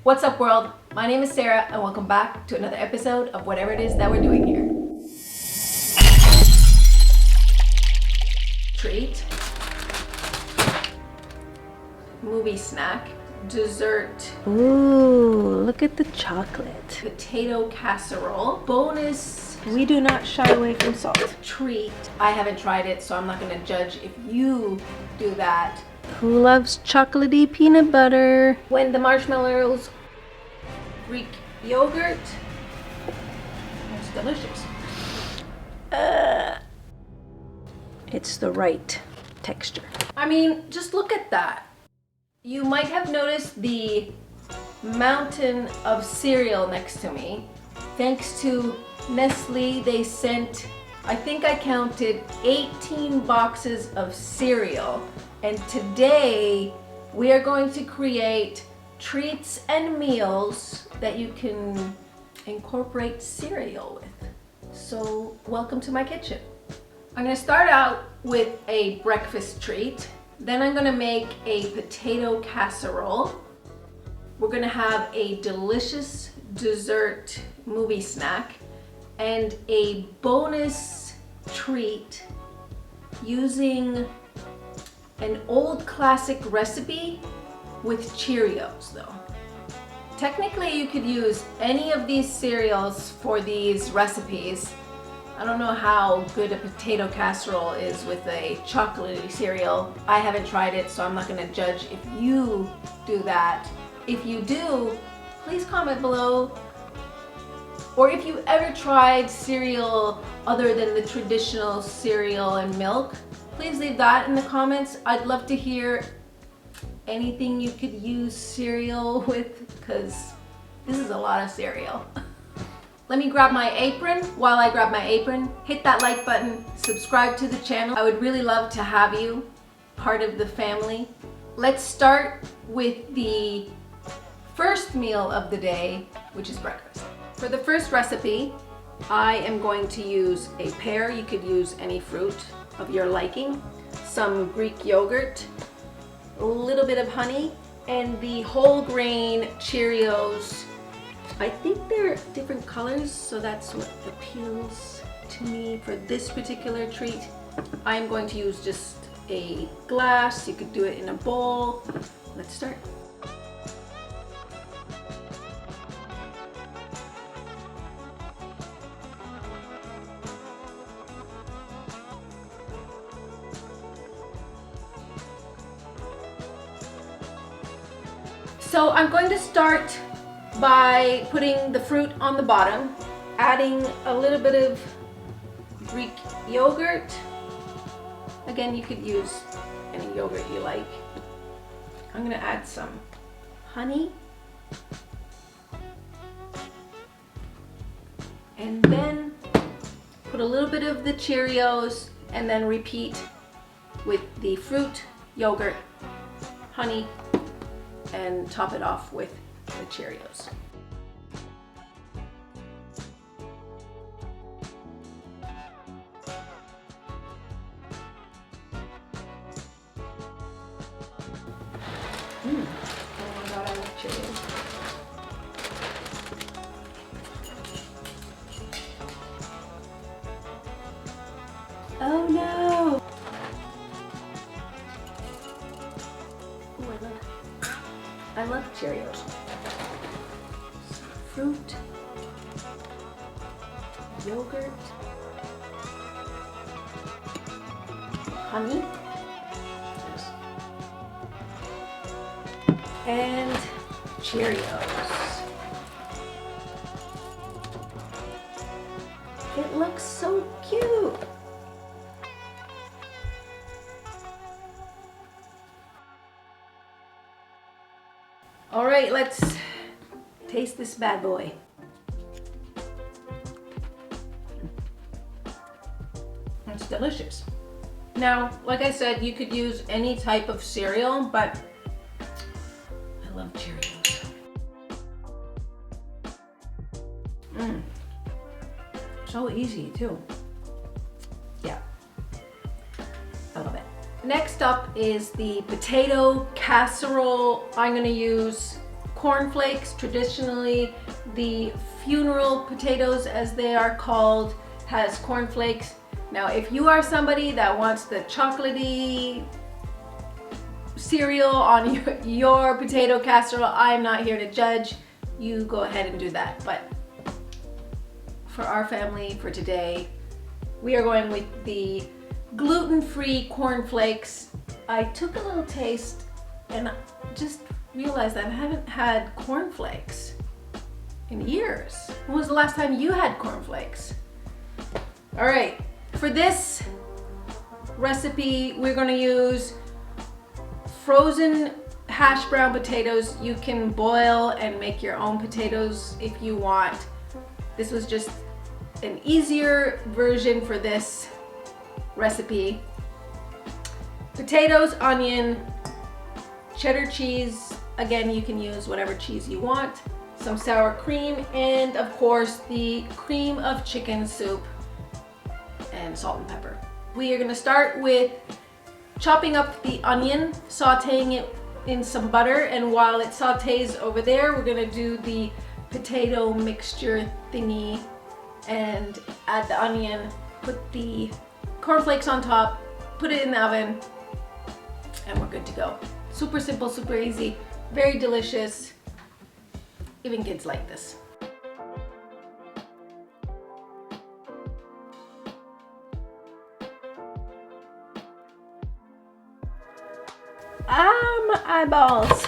What's up, world? My name is Sarah and welcome back to another episode of whatever it is that we're doing here. Treat, movie snack, dessert. Ooh, look at the chocolate. Potato casserole, bonus. We do not shy away from salt. Treat. I haven't tried it, so I'm not going to judge if you do that. Who loves chocolatey peanut butter? When the marshmallows, Greek yogurt. It's delicious. It's the right texture. I mean, just look at that. You might have noticed the mountain of cereal next to me. Thanks to Nestle, they sent, I think I counted 18 boxes of cereal. And today we are going to create treats and meals that you can incorporate cereal with. So welcome to my kitchen. I'm gonna start out with a breakfast treat. Then I'm gonna make a potato casserole. We're gonna have a delicious dessert movie snack and a bonus treat using an old classic recipe with Cheerios though. Technically you could use any of these cereals for these recipes. I don't know how good a potato casserole is with a chocolatey cereal. I haven't tried it, so I'm not gonna judge if you do that. If you do, please comment below. Or if you ever tried cereal other than the traditional cereal and milk, please leave that in the comments. I'd love to hear anything you could use cereal with, because this is a lot of cereal. Let me grab my apron. While I grab my apron, hit that like button, subscribe to the channel. I would really love to have you part of the family. Let's start with the first meal of the day, which is breakfast. For the first recipe, I am going to use a pear. You could use any fruit of your liking, some Greek yogurt, a little bit of honey, and the whole grain Cheerios. I think they're different colors, so that's what appeals to me for this particular treat. I'm going to use just a glass. You could do it in a bowl. Let's start. So I'm going to start by putting the fruit on the bottom, adding a little bit of Greek yogurt. Again, you could use any yogurt you like. I'm gonna add some honey. And then put a little bit of the Cheerios and then repeat with the fruit, yogurt, honey, and top it off with the Cheerios. Oh my god, I love Cheerios. Oh no! Oh, I love Cheerios. Fruit, yogurt, honey, and Cheerios. It looks so cute. All right, let's taste this bad boy. It's delicious. Now, like I said, you could use any type of cereal, but I love Cheerios. So easy too. Yeah, I love it. Next up is the potato casserole. I'm gonna use cornflakes. Traditionally, the funeral potatoes, as they are called, has cornflakes. Now, if you are somebody that wants the chocolatey cereal on your potato casserole, I'm not here to judge. You go ahead and do that. But for our family, for today, we are going with the gluten-free cornflakes. I took a little taste and just realized that I haven't had cornflakes in years. When was the last time you had cornflakes? All right, for this recipe, we're gonna use frozen hash brown potatoes. You can boil and make your own potatoes if you want. This was just an easier version for this recipe. Potatoes, onion, cheddar cheese. Again, you can use whatever cheese you want. Some sour cream, and of course the cream of chicken soup and salt and pepper. We are gonna start with chopping up the onion, sauteing it in some butter, and while it sautés over there, we're gonna do the potato mixture thingy and add the onion, put the cornflakes on top, put it in the oven, and we're good to go. Super simple, super easy, very delicious. Even kids like this. My eyeballs.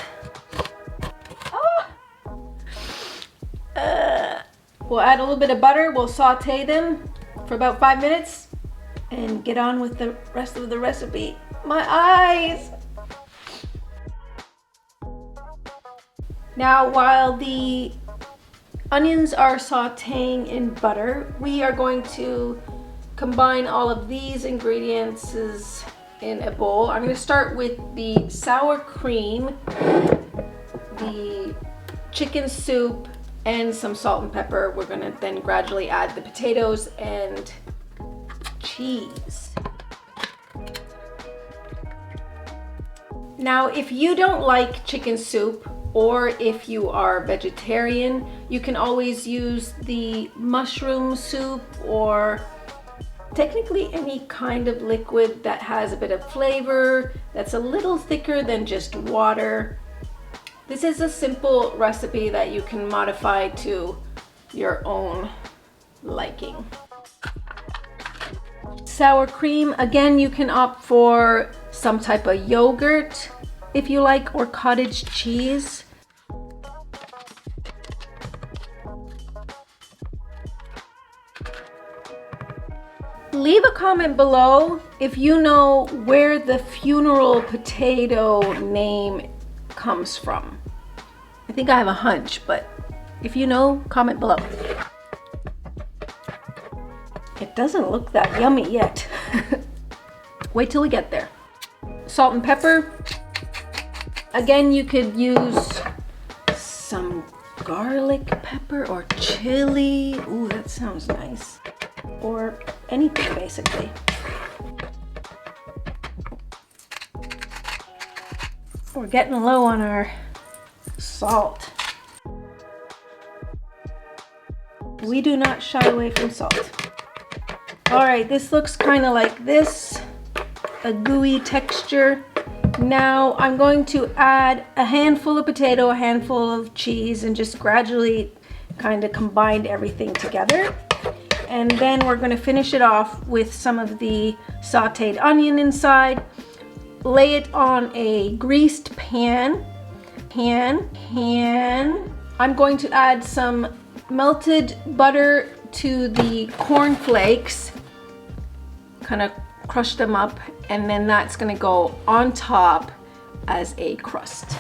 We'll add a little bit of butter. We'll saute them for about 5 minutes and get on with the rest of the recipe. My eyes. Now, while the onions are sauteing in butter, we are going to combine all of these ingredients in a bowl. I'm going to start with the sour cream, the chicken soup, and some salt and pepper. We're going to then gradually add the potatoes and cheese. Now, if you don't like chicken soup, or if you are vegetarian, you can always use the mushroom soup, or technically any kind of liquid that has a bit of flavor, that's a little thicker than just water. This is a simple recipe that you can modify to your own liking. Sour cream, again, you can opt for some type of yogurt if you like, or cottage cheese. Leave a comment below if you know where the funeral potato name comes from. I think I have a hunch, but if you know, comment below. It doesn't look that yummy yet. Wait till we get there. Salt and pepper. Again, you could use some garlic pepper or chili. Ooh, that sounds nice. Or anything, basically. We're getting low on our salt. We do not shy away from salt. All right, this looks kind of like this, a gooey texture. Now I'm going to add a handful of potato, a handful of cheese, and just gradually kind of combine everything together. And then we're going to finish it off with some of the sauteed onion inside. Lay it on a greased pan. I'm going to add some melted butter to the cornflakes. Kind of crush them up, and then that's going to go on top as a crust.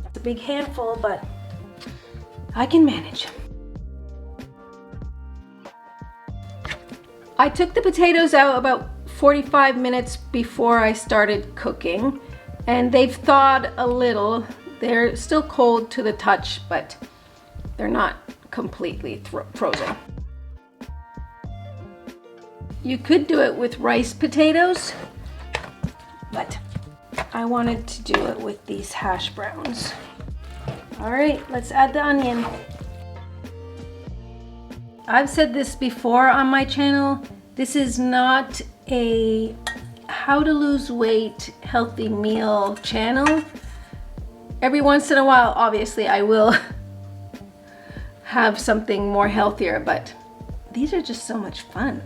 It's a big handful, but I can manage. I took the potatoes out about 45 minutes before I started cooking, and they've thawed a little. They're still cold to the touch, but they're not completely frozen. You could do it with rice potatoes, but I wanted to do it with these hash browns. All right, let's add the onion. I've said this before on my channel. This is not a how to lose weight healthy meal channel. Every once in a while, obviously, I will have something more healthier, but these are just so much fun.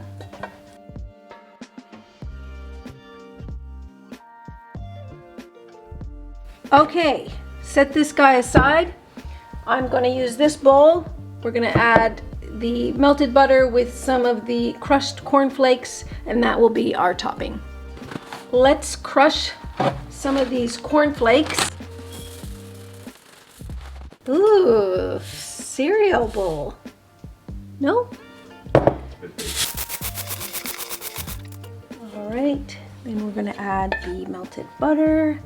Okay, set this guy aside. I'm gonna use this bowl. We're gonna add the melted butter with some of the crushed cornflakes, and that will be our topping. Let's crush some of these cornflakes. Ooh, cereal bowl. No? All right, then we're gonna add the melted butter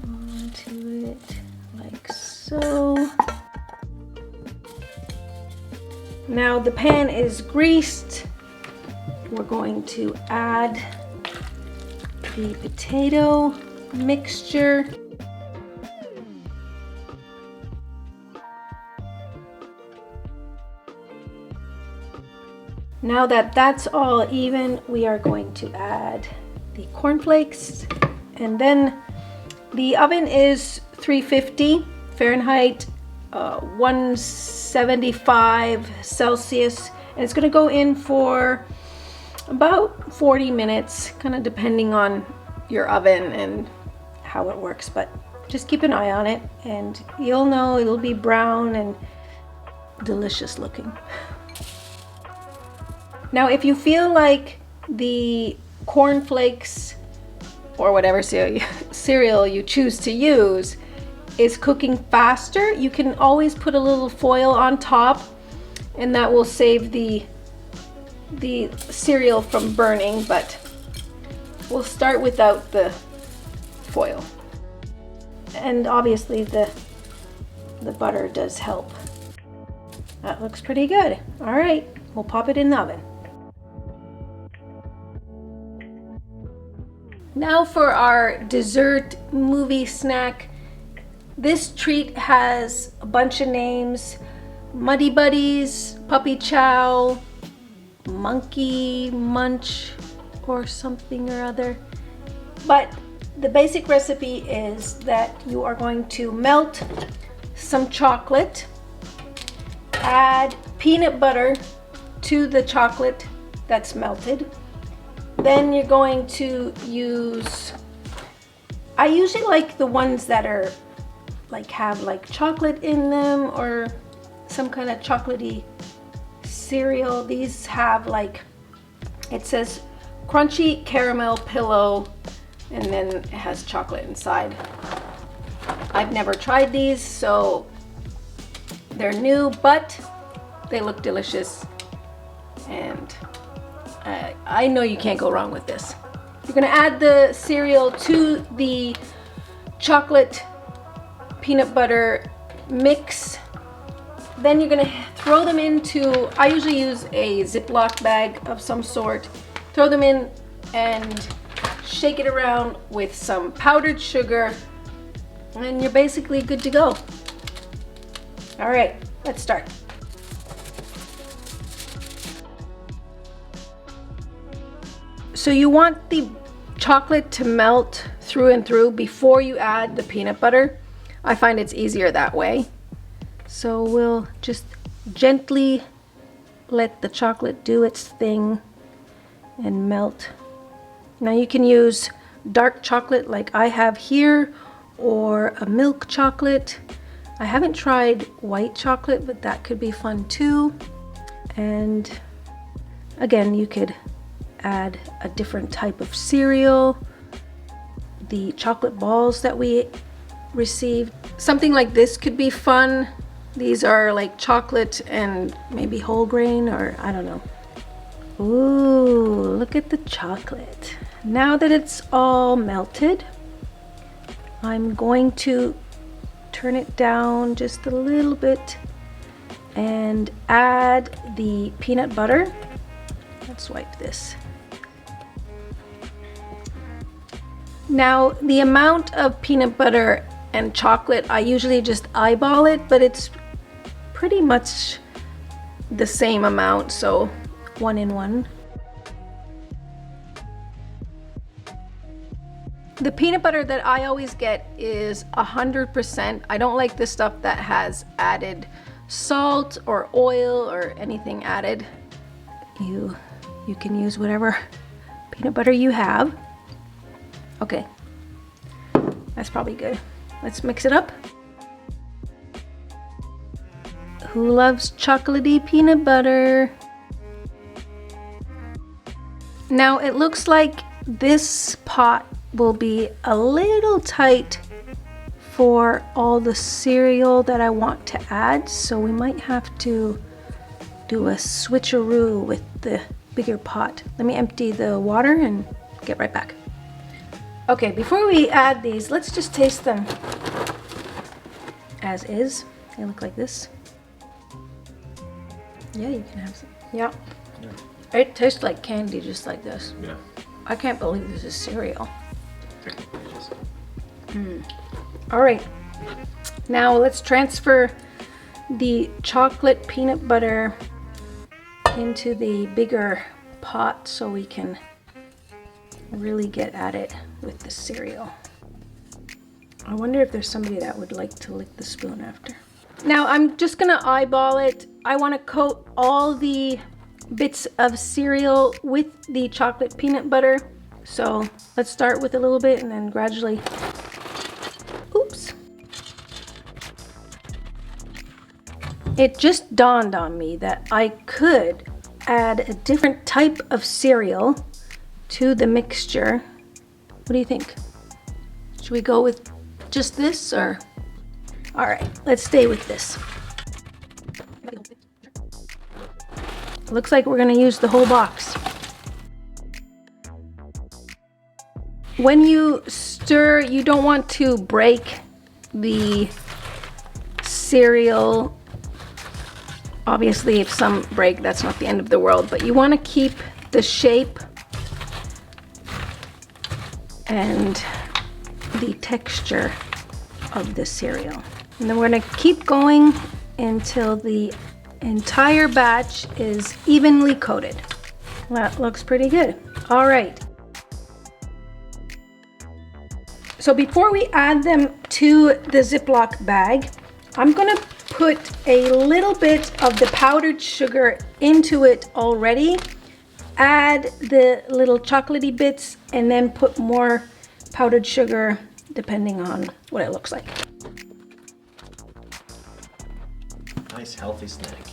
onto it like so. Now the pan is greased. We're going to add the potato mixture. Now that that's all even, we are going to add the cornflakes, and then the oven is 350 Fahrenheit, 175 Celsius, and it's going to go in for about 40 minutes, kind of depending on your oven and how it works, but just keep an eye on it and you'll know it'll be brown and delicious looking. Now, if you feel like the cornflakes or whatever cereal you choose to use is cooking faster, you can always put a little foil on top, and that will save the cereal from burning, but we'll start without the foil. And obviously the butter does help. That looks pretty good. All right, we'll pop it in the oven. Now for our dessert movie snack. This treat has a bunch of names: Muddy Buddies, Puppy Chow, Monkey Munch, or something or other. But the basic recipe is that you are going to melt some chocolate, add peanut butter to the chocolate that's melted. Then you're going to use, I usually like the ones that are have chocolate in them or some kind of chocolatey cereal. These have it says crunchy caramel pillow, and then it has chocolate inside. I've never tried these, so they're new, but they look delicious, and I know you can't go wrong with this. You're gonna add the cereal to the chocolate peanut butter mix. Then you're gonna throw them into, I usually use a Ziploc bag of some sort, throw them in and shake it around with some powdered sugar, and you're basically good to go. All right, let's start. So you want the chocolate to melt through and through before you add the peanut butter. I find it's easier that way. So we'll just gently let the chocolate do its thing and melt. Now you can use dark chocolate like I have here, or a milk chocolate. I haven't tried white chocolate, but that could be fun too. And again, you could add a different type of cereal. The chocolate balls that we received, something like this could be fun. These are like chocolate and maybe whole grain, or I don't know. Ooh, look at the chocolate. Now that it's all melted, I'm going to turn it down just a little bit and add the peanut butter. Let's wipe this. Now, the amount of peanut butter and chocolate, I usually just eyeball it, but it's pretty much the same amount, so 1 in 1. The peanut butter that I always get is 100%. I don't like the stuff that has added salt or oil or anything added. You can use whatever peanut butter you have. Okay, that's probably good. Let's mix it up. Who loves chocolatey peanut butter? Now it looks like this pot will be a little tight for all the cereal that I want to add, so we might have to do a switcheroo with the bigger pot. Let me empty the water and get right back. Okay, before we add these, let's just taste them as is. They look like this. Yeah, you can have some. Yeah. It tastes like candy, just like this. Yeah. I can't believe this is cereal. All right, now let's transfer the chocolate peanut butter into the bigger pot so we can really get at it with the cereal. I wonder if there's somebody that would like to lick the spoon after. Now I'm just gonna eyeball it. I want to coat all the bits of cereal with the chocolate peanut butter. So let's start with a little bit and then gradually, oops. It just dawned on me that I could add a different type of cereal to the mixture. What do you think? Should we go with just this or? All right, let's stay with this. Looks like we're gonna use the whole box. When you stir, you don't want to break the cereal. Obviously, if some break, that's not the end of the world, but you want to keep the shape and the texture of the cereal. And then we're going to keep going until the entire batch is evenly coated. That looks pretty good. All right. So before we add them to the Ziploc bag, I'm gonna put a little bit of the powdered sugar into it already, add the little chocolatey bits, and then put more powdered sugar depending on what it looks like. Nice healthy snack.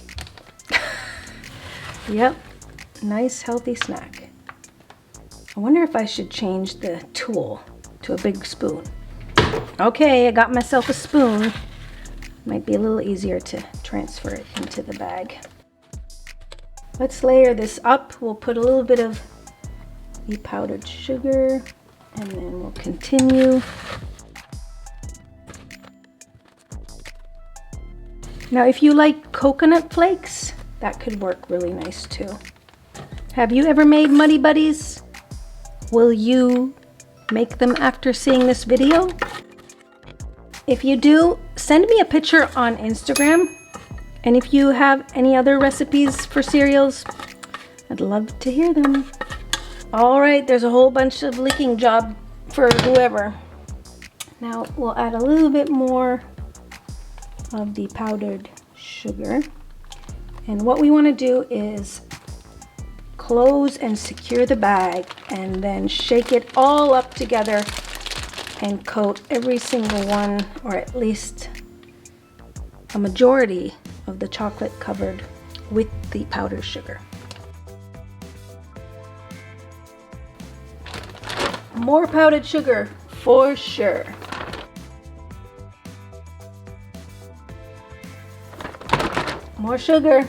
Yep, nice healthy snack. I wonder if I should change the tool to a big spoon. Okay, I got myself a spoon. Might be a little easier to transfer it into the bag. Let's layer this up. We'll put a little bit of the powdered sugar and then we'll continue. Now, if you like coconut flakes, that could work really nice too. Have you ever made Muddy Buddies? Will you make them after seeing this video? If you do, send me a picture on Instagram. And if you have any other recipes for cereals, I'd love to hear them. All right, there's a whole bunch of licking job for whoever. Now we'll add a little bit more of the powdered sugar. And what we want to do is close and secure the bag and then shake it all up together and coat every single one, or at least a majority of the chocolate covered with the powdered sugar. More powdered sugar for sure. More sugar.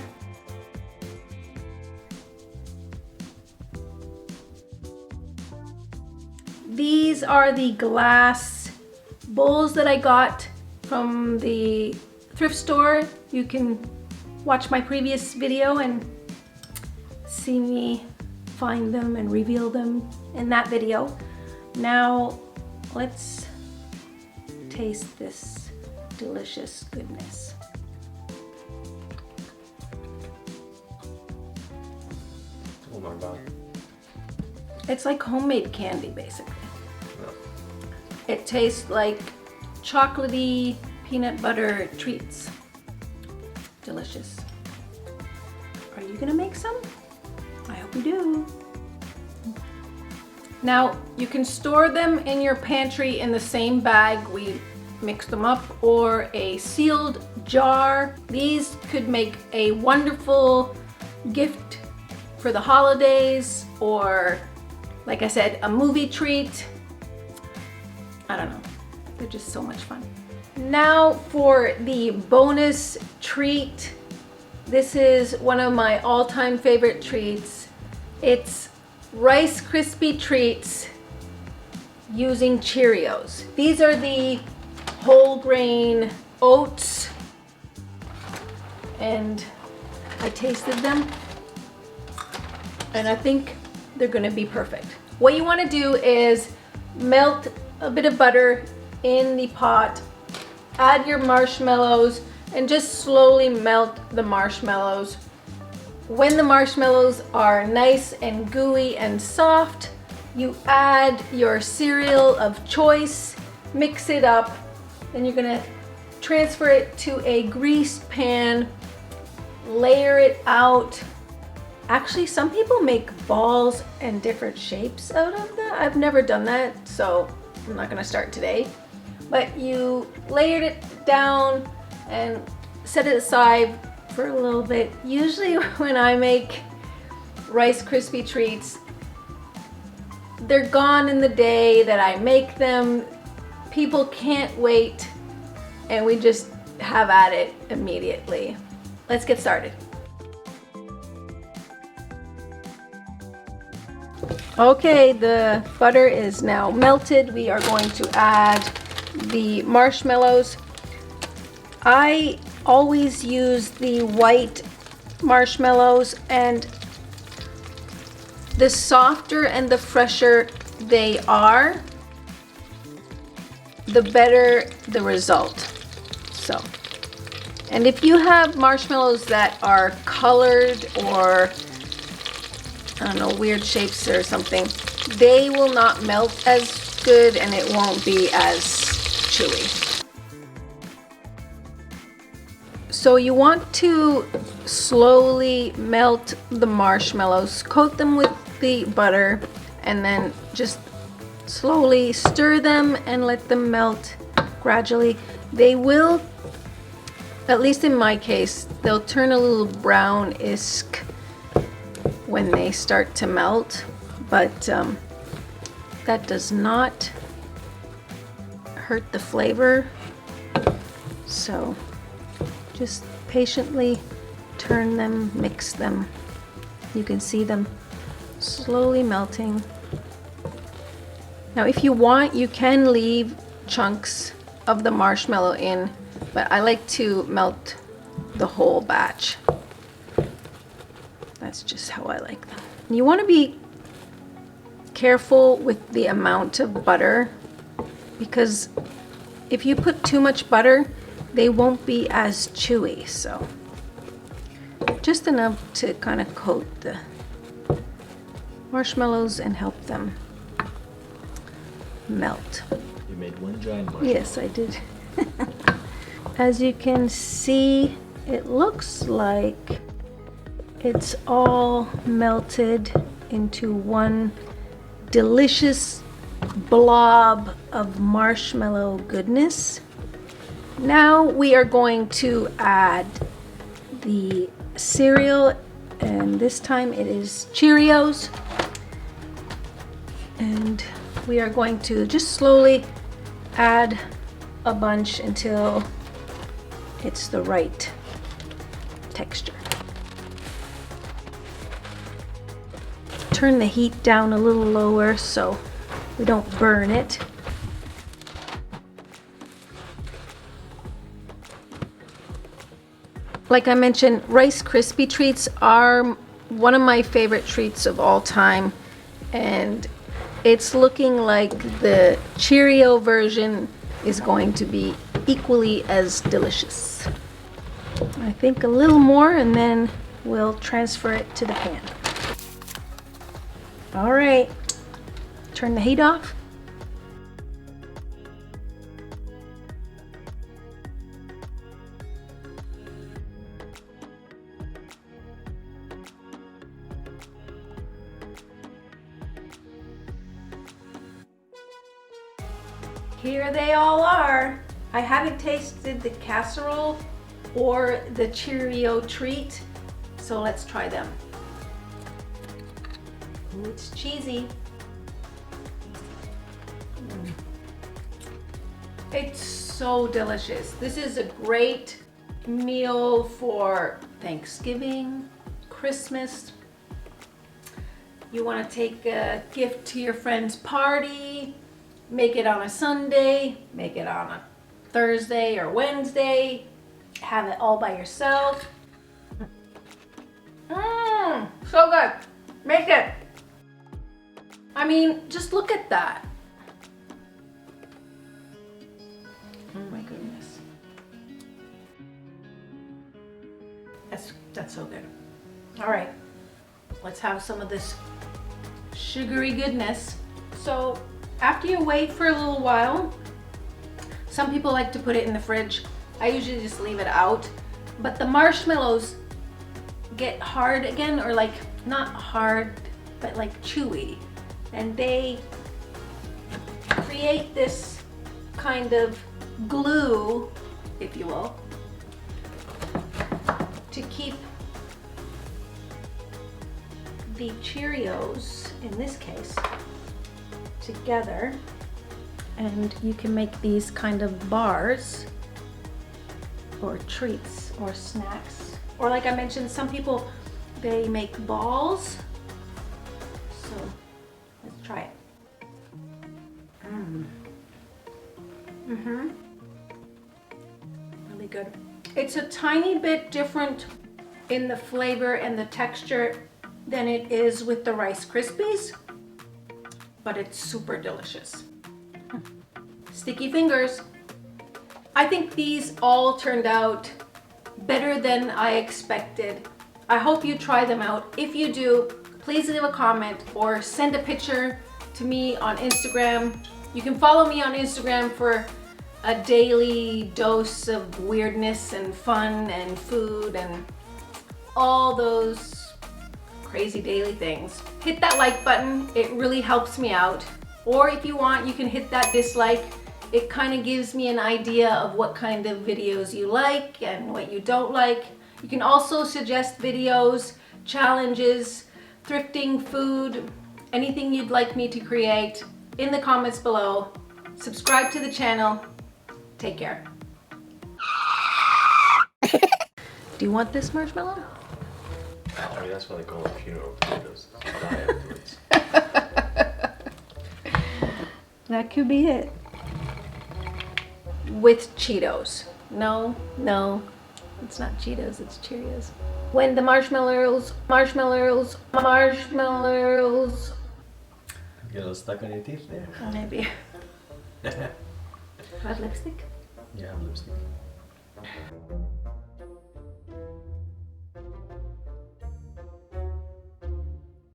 These are the glass bowls that I got from the thrift store. You can watch my previous video and see me find them and reveal them in that video. Now let's taste this delicious goodness. Oh my God. It's like homemade candy, basically. Yeah. It tastes like chocolatey peanut butter treats. Delicious. Are you gonna make some? I hope you do. Now, you can store them in your pantry in the same bag we mixed them up, or a sealed jar. These could make a wonderful gift for the holidays, or like I said, a movie treat. I don't know. They're just so much fun. Now for the bonus treat. This is one of my all-time favorite treats. It's Rice Krispie treats using Cheerios. These are the whole grain oats, and I tasted them and I think they're gonna be perfect. What you wanna do is melt a bit of butter in the pot, add your marshmallows, and just slowly melt the marshmallows. When the marshmallows are nice and gooey and soft, you add your cereal of choice, mix it up, and you're gonna transfer it to a greased pan, layer it out. Actually, some people make balls and different shapes out of that. I've never done that, so I'm not gonna start today. But you layered it down and set it aside for a little bit. Usually when I make Rice Krispie treats, they're gone in the day that I make them. People can't wait, and we just have at it immediately. Let's get started. Okay, the butter is now melted. We are going to add the marshmallows. I always use the white marshmallows, and the softer and the fresher they are, the better the result. So, and if you have marshmallows that are colored or I don't know, weird shapes or something, they will not melt as good and it won't be as chewy. So you want to slowly melt the marshmallows, coat them with the butter, and then just slowly stir them and let them melt gradually. They will, at least in my case, they'll turn a little brownish when they start to melt, but that does not hurt the flavor. So just patiently turn them, mix them. You can see them slowly melting. Now if you want, you can leave chunks of the marshmallow in, but I like to melt the whole batch. That's just how I like them. You want to be careful with the amount of butter, because if you put too much butter, they won't be as chewy. So just enough to kind of coat the marshmallows and help them melt. You made one giant marshmallow. Yes, I did. As you can see, it looks like it's all melted into one delicious blob of marshmallow goodness. Now we are going to add the cereal, and this time it is Cheerios. And we are going to just slowly add a bunch until it's the right texture. Turn the heat down a little lower so we don't burn it. Like I mentioned, Rice Krispie treats are one of my favorite treats of all time, and it's looking like the Cheerio version is going to be equally as delicious. I think a little more and then we'll transfer it to the pan. All right, turn the heat off. Here they all are. I haven't tasted the casserole or the Cheerio treat, so let's try them. Ooh, it's cheesy. It's so delicious. This is a great meal for Thanksgiving, Christmas. You want to take a gift to your friend's party. Make it on a Sunday, make it on a Thursday or Wednesday, have it all by yourself. So good. Make it. I mean, just look at that. Oh my goodness. That's so good. All right, let's have some of this sugary goodness. So, after you wait for a little while, some people like to put it in the fridge. I usually just leave it out. But the marshmallows get hard again, or like not hard, but like chewy. And they create this kind of glue, if you will, to keep the Cheerios, in this case, together. And you can make these kind of bars or treats or snacks, or like I mentioned, some people, they make balls. So let's try it. Really good. It's a tiny bit different in the flavor and the texture than it is with the Rice Krispies, but it's super delicious. Sticky fingers. I think these all turned out better than I expected. I hope you try them out. If you do, please leave a comment or send a picture to me on Instagram. You can follow me on Instagram for a daily dose of weirdness and fun and food and all those crazy daily things. Hit that like button, it really helps me out. Or if you want, you can hit that dislike. It kind of gives me an idea of what kind of videos you like and what you don't like. You can also suggest videos, challenges, thrifting, food, anything you'd like me to create in the comments below. Subscribe to the channel. Take care. Do you want this marshmallow? I mean, that's why they call it funeral potatoes. Die afterwards. That could be it. With Cheetos. No, it's not Cheetos, it's Cheerios. When the marshmallows. Get a little stuck on your teeth there. Maybe. Red lipstick? Yeah, lipstick.